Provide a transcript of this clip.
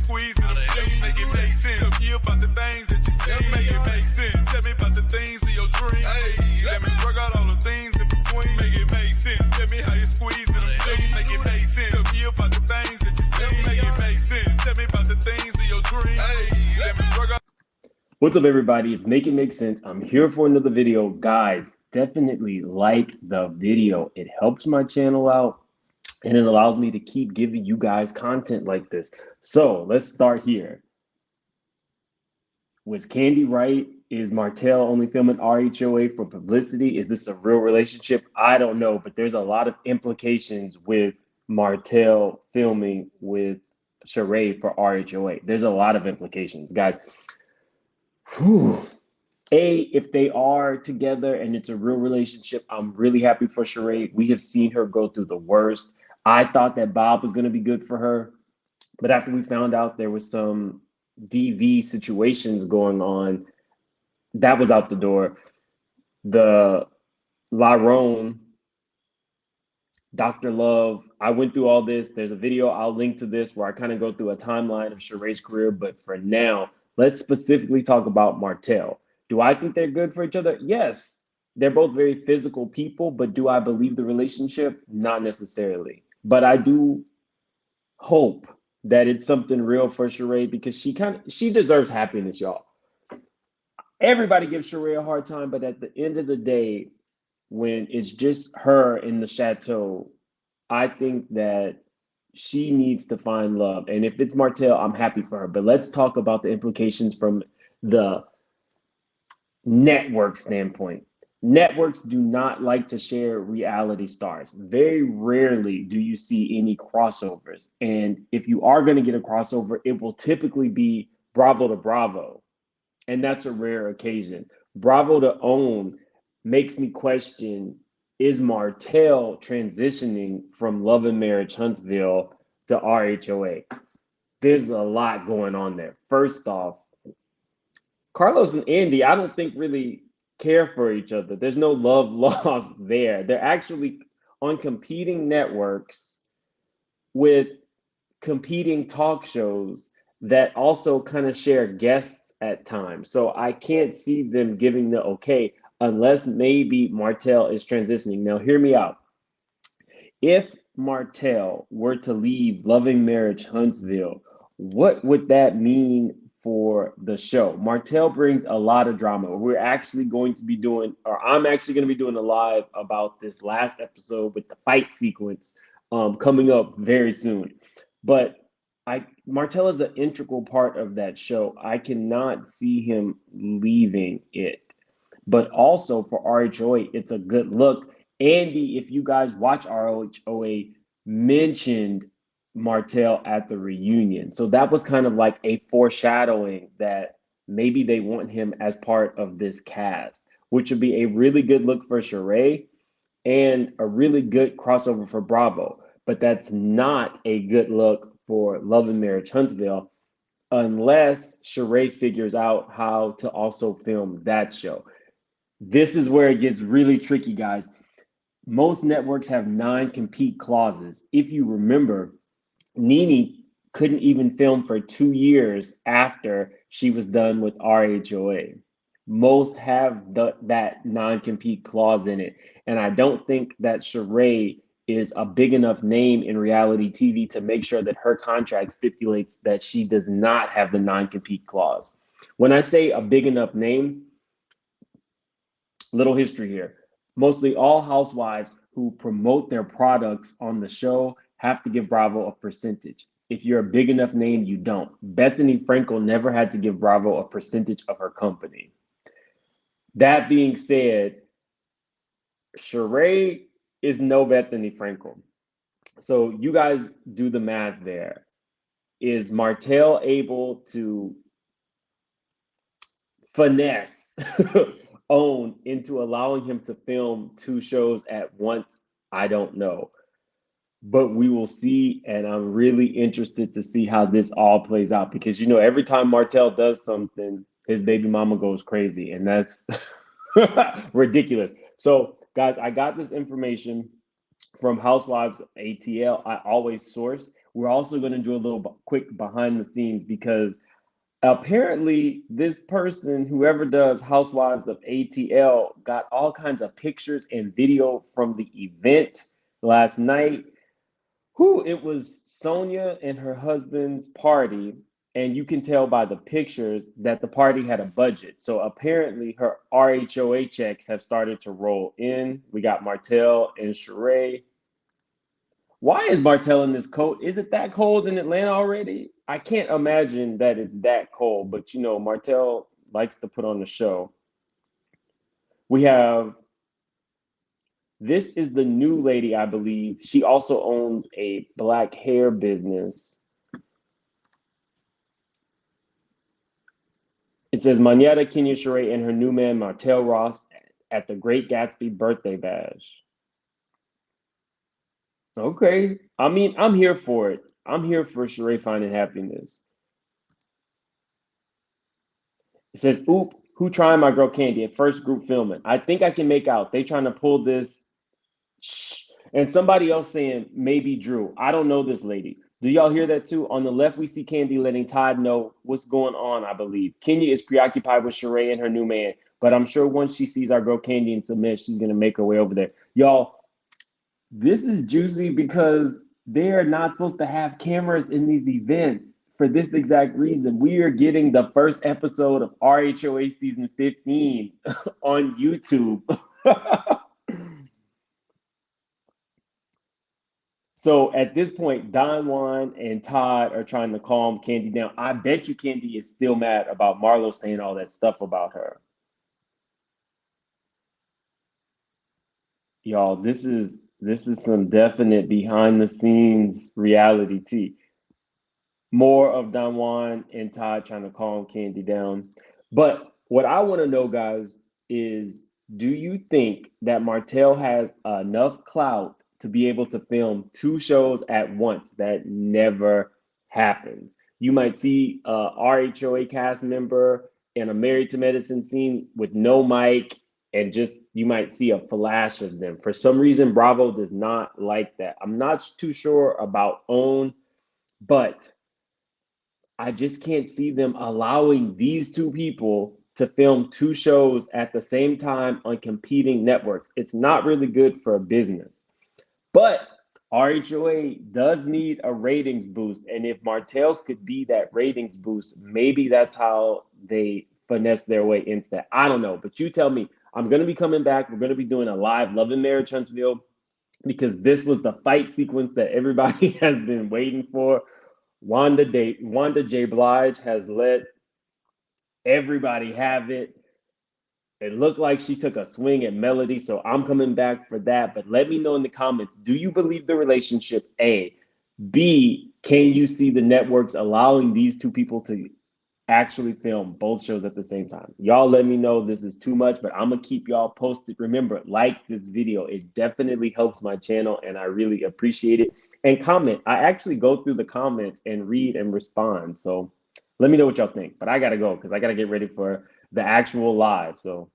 squeeze in them jeans, make it make sense. Tell me about the things that you see, make it make sense. Tell me about the things of your dreams. Hey, let me work out all the things in between, make it make sense. Tell me how you squeeze in them jeans, make it make sense. Tell me about the things that you see, make it make sense. Tell me about the things of your dreams. Hey, let me work out. What's up, everybody? It's Make It Make Sense. I'm here for another video. Guys, definitely like the video. It helps my channel out and it allows me to keep giving you guys content like this. So let's start here. Was Candy right? Is Martell only filming RHOA for publicity? Is this a real relationship? I don't know, but there's a lot of implications with Martell filming with Sheree for RHOA. There's a lot of implications, guys. If they are together and it's a real relationship, I'm really happy for Sheree. We have seen her go through the worst. I thought that Bob was going to be good for her, but after we found out there was some DV situations going on, that was out the door. The LaRhOA, Dr. Love, I went through all this. There's a video, I'll link to this, where I kind of go through a timeline of Sheree's career, but for now, let's specifically talk about Martell. Do I think they're good for each other? Yes. They're both very physical people, but do I believe the relationship? Not necessarily. But I do hope that it's something real for Sheree because she deserves happiness, y'all. Everybody gives Sheree a hard time, but at the end of the day, when it's just her in the chateau, I think that she needs to find love. And if it's Martell, I'm happy for her. But let's talk about the implications from the network standpoint. Networks do not like to share reality stars. Very rarely do you see any crossovers. And if you are going to get a crossover, it will typically be Bravo to Bravo. And that's a rare occasion. Bravo to OWN makes me question, is Martell transitioning from Love and Marriage Huntsville to RHOA? There's a lot going on there. First off, Carlos and Andy, I don't think really care for each other. There's no love lost there. They're actually on competing networks with competing talk shows that also kind of share guests at times. So I can't see them giving the okay unless maybe Martell is transitioning. Now, hear me out. If Martell were to leave Love and Marriage Huntsville, what would that mean for the show? Martell brings a lot of drama. We're actually going to be doing, or I'm actually going to be doing a live about this last episode with the fight sequence coming up very soon. But Martell is an integral part of that show. I cannot see him leaving it. But also for RHOA, it's a good look. Andy, if you guys watch RHOA, mentioned Martell at the reunion. So that was kind of like a foreshadowing that maybe they want him as part of this cast, which would be a really good look for Sheree and a really good crossover for Bravo. But that's not a good look for Love and Marriage Huntsville unless Sheree figures out how to also film that show. This is where it gets really tricky, guys. Most networks have non-compete clauses. If you remember, Nene couldn't even film for 2 years after she was done with RHOA. Most have that non-compete clause in it. And I don't think that Sheree is a big enough name in reality TV to make sure that her contract stipulates that she does not have the non-compete clause. When I say a big enough name, little history here. Mostly all housewives who promote their products on the show have to give Bravo a percentage. If you're a big enough name, you don't. Bethany Frankel never had to give Bravo a percentage of her company. That being said, Sheree is no Bethany Frankel. So you guys do the math there. Is Martell able to finesse OWN into allowing him to film 2 shows at once? I don't know. But we will see, and I'm really interested to see how this all plays out because, you know, every time Martell does something, his baby mama goes crazy, and that's ridiculous. So, guys, I got this information from Housewives ATL. I always source. we're also going to do a little quick behind the scenes because apparently this person, whoever does Housewives of ATL, got all kinds of pictures and video from the event last night. It was Sonia and her husband's party, and you can tell by the pictures that the party had a budget. So apparently her RHOA checks have started to roll in. We got Martell and Sheree. Why is Martell in this coat? Is it that cold in Atlanta already? I can't imagine that it's that cold, but Martell likes to put on the show. We have, this is the new lady, I believe. She also owns a black hair business. It says Manetta Kenya Sheree and her new man Martell Ross at the Great Gatsby birthday bash. Okay. I mean, I'm here for it. I'm here for Sheree finding happiness. It says, oop, who trying my girl Candy at first group filming? I think I can make out. They trying to pull this. Shh. And somebody else saying, maybe Drew. I don't know this lady. Do y'all hear that too? On the left, we see Candy letting Todd know what's going on, I believe. Kenya is preoccupied with Sheree and her new man, but I'm sure once she sees our girl Candy and submits, she's going to make her way over there. Y'all, this is juicy because they are not supposed to have cameras in these events for this exact reason. We are getting the first episode of RHOA season 15 on YouTube. So at this point, Don Juan and Todd are trying to calm Candy down. I bet you Candy is still mad about Marlo saying all that stuff about her. Y'all, this is some definite behind the scenes reality tea. More of Don Juan and Todd trying to calm Candy down. But what I want to know, guys, is do you think that Martell has enough clout to be able to film 2 shows at once? That never happens. You might see a RHOA cast member in a Married to Medicine scene with no mic, and just you might see a flash of them. For some reason, Bravo does not like that. I'm not too sure about OWN, but I just can't see them allowing these 2 people to film 2 shows at the same time on competing networks. It's not really good for a business. But RHOA does need a ratings boost. And if Martell could be that ratings boost, maybe that's how they finesse their way into that. I don't know, but you tell me. I'm going to be coming back. We're going to be doing a live Love and Marriage Huntsville because this was the fight sequence that everybody has been waiting for. Wanda J. Blige has let everybody have it. It looked like she took a swing at Melody, so I'm coming back for that. But let me know in the comments, do you believe the relationship? A. B, can you see the networks allowing these 2 people to actually film both shows at the same time? Y'all let me know. This is too much, but I'm going to keep y'all posted. Remember, like this video. It definitely helps my channel, and I really appreciate it. And comment. I actually go through the comments and read and respond. So let me know what y'all think. But I got to go because I got to get ready for the actual live. So